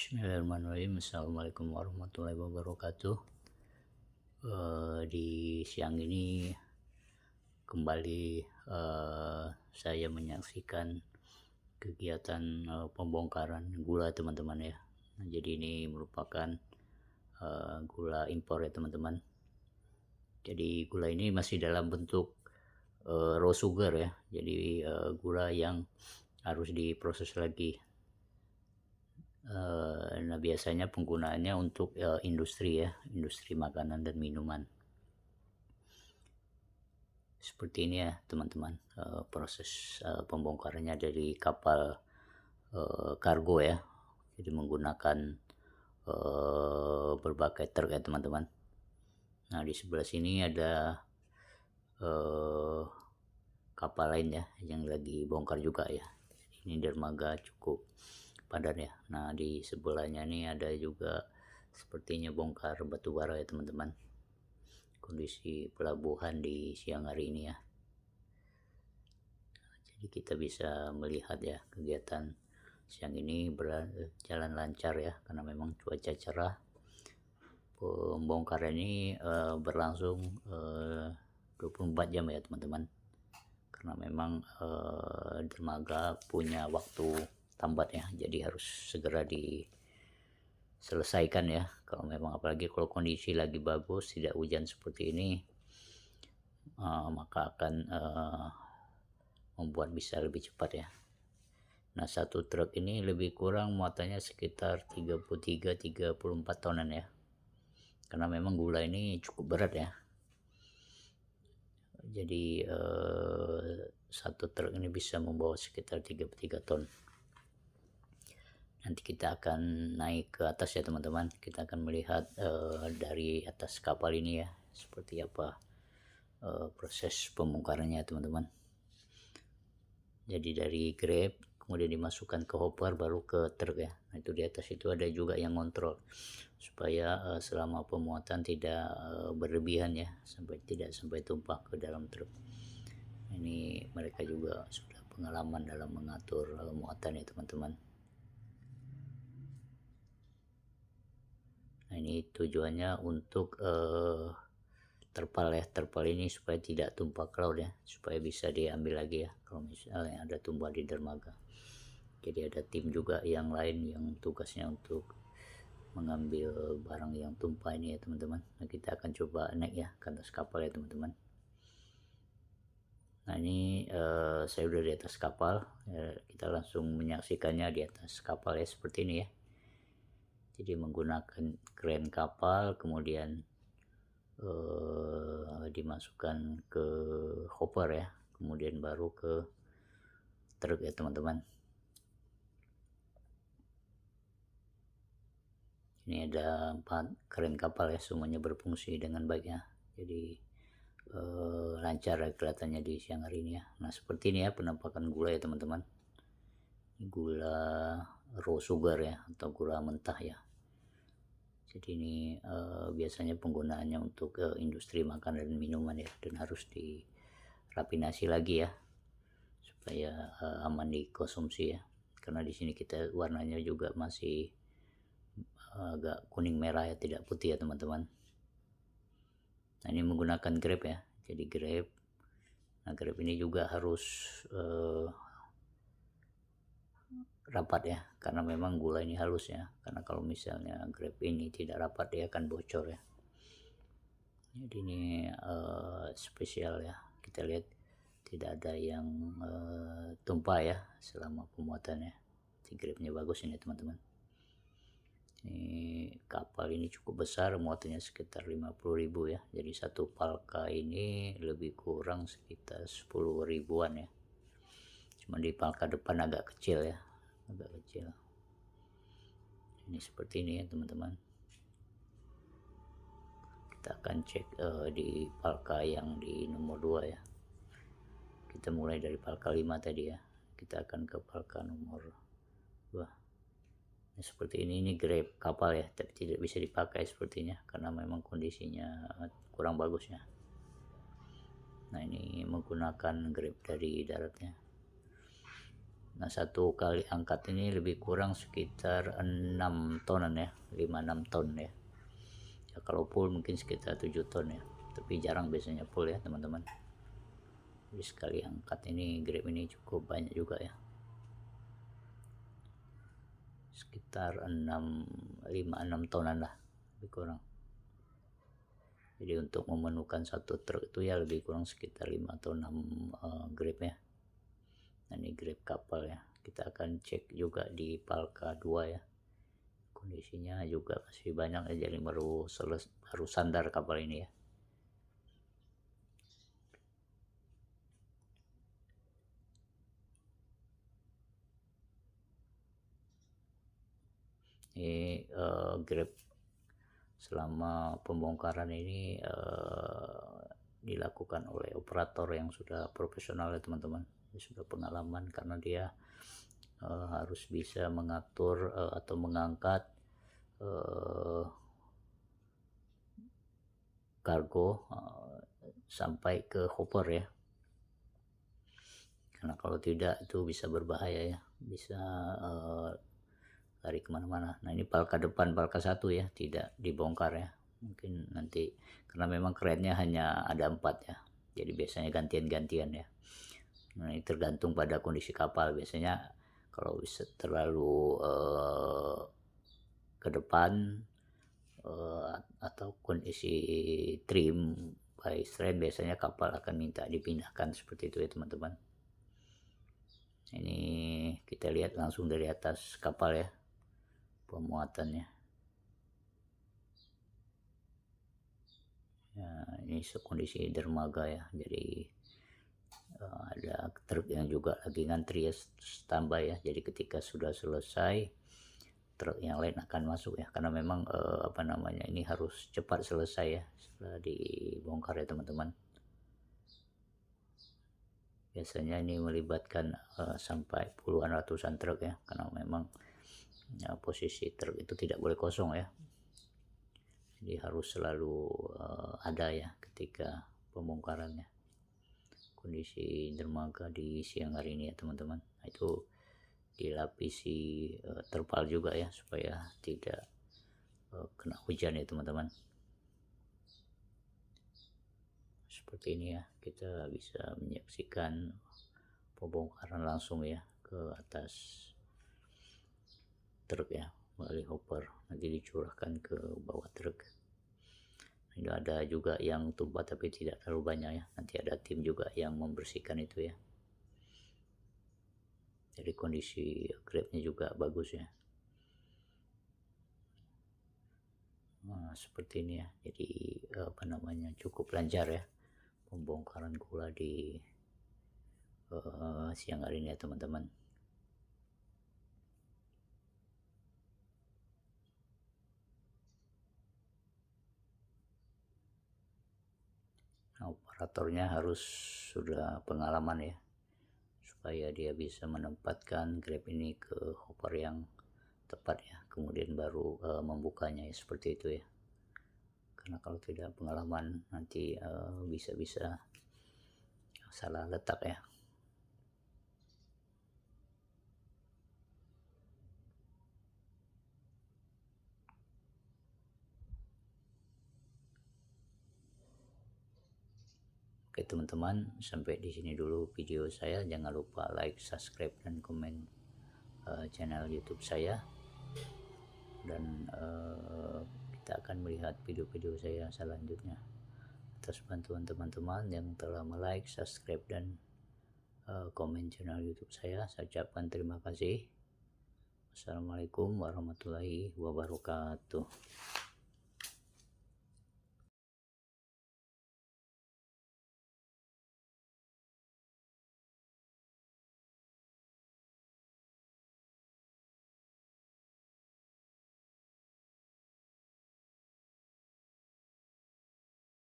Bismillahirrahmanirrahim. Assalamualaikum warahmatullahi wabarakatuh. Di siang ini kembali saya menyaksikan kegiatan pembongkaran gula teman-teman ya. Nah, jadi ini merupakan gula impor ya teman-teman. Jadi gula ini masih dalam bentuk raw sugar ya. Jadi gula yang harus diproses lagi. Nah, biasanya penggunaannya untuk industri ya, industri makanan dan minuman. Seperti ini ya teman-teman, proses pembongkarannya dari kapal kargo ya. Jadi menggunakan berbagai truk ya teman-teman. Nah, di sebelah sini ada kapal lain ya yang lagi bongkar juga ya. Ini dermaga cukup padat ya. Nah, di sebelahnya nih ada juga sepertinya bongkar batu bara ya teman-teman. Kondisi pelabuhan di siang hari ini ya. Jadi kita bisa melihat ya kegiatan siang ini berjalan lancar ya karena memang cuaca cerah. Pembongkaran ini berlangsung 24 jam ya teman-teman. Karena memang dermaga punya waktu tambat ya, jadi harus segera diselesaikan ya. Kalau memang apalagi kalau kondisi lagi bagus, tidak hujan seperti ini, maka akan membuat bisa lebih cepat ya. Nah, satu truk ini lebih kurang muatannya sekitar 33-34 tonan ya, karena memang gula ini cukup berat ya. Jadi satu truk ini bisa membawa sekitar 33 ton. Nanti kita akan naik ke atas ya teman-teman. Kita akan melihat dari atas kapal ini ya seperti apa proses pembongkarannya teman-teman. Jadi dari grab kemudian dimasukkan ke hopper baru ke truk ya. Nah, itu di atas itu ada juga yang kontrol supaya selama pemuatan tidak berlebihan ya, tidak sampai tumpah ke dalam truk. Ini mereka juga sudah pengalaman dalam mengatur muatan ya teman-teman. Nah, ini tujuannya untuk terpal ya, terpal ini supaya tidak tumpah ke laut ya, supaya bisa diambil lagi ya kalau misalnya ada tumpah di dermaga. Jadi ada tim juga yang lain yang tugasnya untuk mengambil barang yang tumpah ini ya teman-teman. Nah, kita akan coba naik ya ke atas kapal ya teman-teman. Nah, ini saya udah di atas kapal ya, kita langsung menyaksikannya di atas kapal ya seperti ini ya. Jadi menggunakan kren kapal kemudian dimasukkan ke hopper ya, kemudian baru ke truk ya teman-teman. Ini ada 4 kren kapal ya, semuanya berfungsi dengan baik ya. Jadi lancar ya kelihatannya di siang hari ini ya. Nah, seperti ini ya penampakan gula ya teman-teman. Gula raw sugar ya atau gula mentah ya. Jadi ini biasanya penggunaannya untuk industri makanan dan minuman ya, dan harus dirafinasi lagi ya supaya aman dikonsumsi ya. Karena di sini kita warnanya juga masih agak kuning merah ya, tidak putih ya teman-teman. Nah, ini menggunakan grab ya. Jadi grab. Nah, grab ini juga harus rapat ya, karena memang gula ini halus ya. Karena kalau misalnya grab ini tidak rapat dia akan bocor ya. Jadi ini spesial ya. Kita lihat tidak ada yang tumpah ya selama pemuatannya. Si grabnya bagus ini teman-teman. Ini kapal ini cukup besar, muatannya sekitar 50.000 ya. Jadi satu palka ini lebih kurang sekitar 10 ribuan ya. Cuma di palka depan agak kecil ya, agak kecil. Ini seperti ini ya teman-teman. Kita akan cek di palka yang di nomor 2 ya. Kita mulai dari palka 5 tadi ya. Kita akan ke palka nomor 2. Nah, seperti ini grab kapal ya, tapi tidak bisa dipakai sepertinya karena memang kondisinya kurang bagus ya. Nah, ini menggunakan grab dari daratnya. Nah, satu kali angkat ini lebih kurang sekitar 6 tonan ya, 5-6 ton ya. Ya kalau full mungkin sekitar 7 ton ya, tapi jarang biasanya full ya teman-teman. Jadi sekali angkat ini grab ini cukup banyak juga ya, sekitar 5-6 tonan lah lebih kurang. Jadi untuk memenuhkan satu truk itu ya lebih kurang sekitar 5 atau 6 grab ya. Nah, ini grab kapal ya, kita akan cek juga di Palka 2 ya, kondisinya juga masih banyak ya, jadi baru sandar kapal ini ya. Ini grab selama pembongkaran ini dilakukan oleh operator yang sudah profesional ya teman-teman, sudah pengalaman, karena dia harus bisa mengatur atau mengangkat kargo sampai ke hopper ya, karena kalau tidak itu bisa berbahaya ya, bisa lari kemana-mana. Nah, ini palka depan, palka 1 ya, tidak dibongkar ya, mungkin nanti karena memang kerennya hanya ada 4 ya, jadi biasanya gantian-gantian ya. Nah, ini tergantung pada kondisi kapal, biasanya kalau bisa terlalu ke depan atau kondisi trim by strand, biasanya kapal akan minta dipindahkan seperti itu ya teman-teman. Ini kita lihat langsung dari atas kapal ya, pemuatannya ya. Ini kondisi dermaga ya, jadi ada truk yang juga lagi ngantri ya, standby ya, jadi ketika sudah selesai truk yang lain akan masuk ya, karena memang ini harus cepat selesai ya setelah dibongkar ya teman-teman. Biasanya ini melibatkan sampai puluhan ratusan truk ya, karena memang ya, posisi truk itu tidak boleh kosong ya, jadi harus selalu ada ya ketika pembongkarannya. Kondisi dermaga di siang hari ini ya teman-teman, nah, itu dilapisi terpal juga ya supaya tidak kena hujan ya teman-teman. Seperti ini ya, kita bisa menyaksikan pembongkaran langsung ya ke atas truk ya melalui hopper, nanti dicurahkan ke bawah truk. Ini ada juga yang tumpah tapi tidak terlalu banyak ya, nanti ada tim juga yang membersihkan itu ya. Jadi kondisi grabnya juga bagus ya. Nah, seperti ini ya, jadi cukup lancar ya pembongkaran gula di siang hari ini ya teman-teman. Nah, operatornya harus sudah pengalaman ya, supaya dia bisa menempatkan grab ini ke hopper yang tepat ya, kemudian baru membukanya ya, seperti itu ya. Karena kalau tidak pengalaman nanti bisa-bisa salah letak ya. Oke teman-teman, sampai di sini dulu video saya. Jangan lupa like, subscribe, dan komen channel YouTube saya. Dan kita akan melihat video-video saya selanjutnya. Atas bantuan teman-teman yang telah like, subscribe, dan komen channel YouTube saya ucapkan terima kasih. Assalamualaikum warahmatullahi wabarakatuh.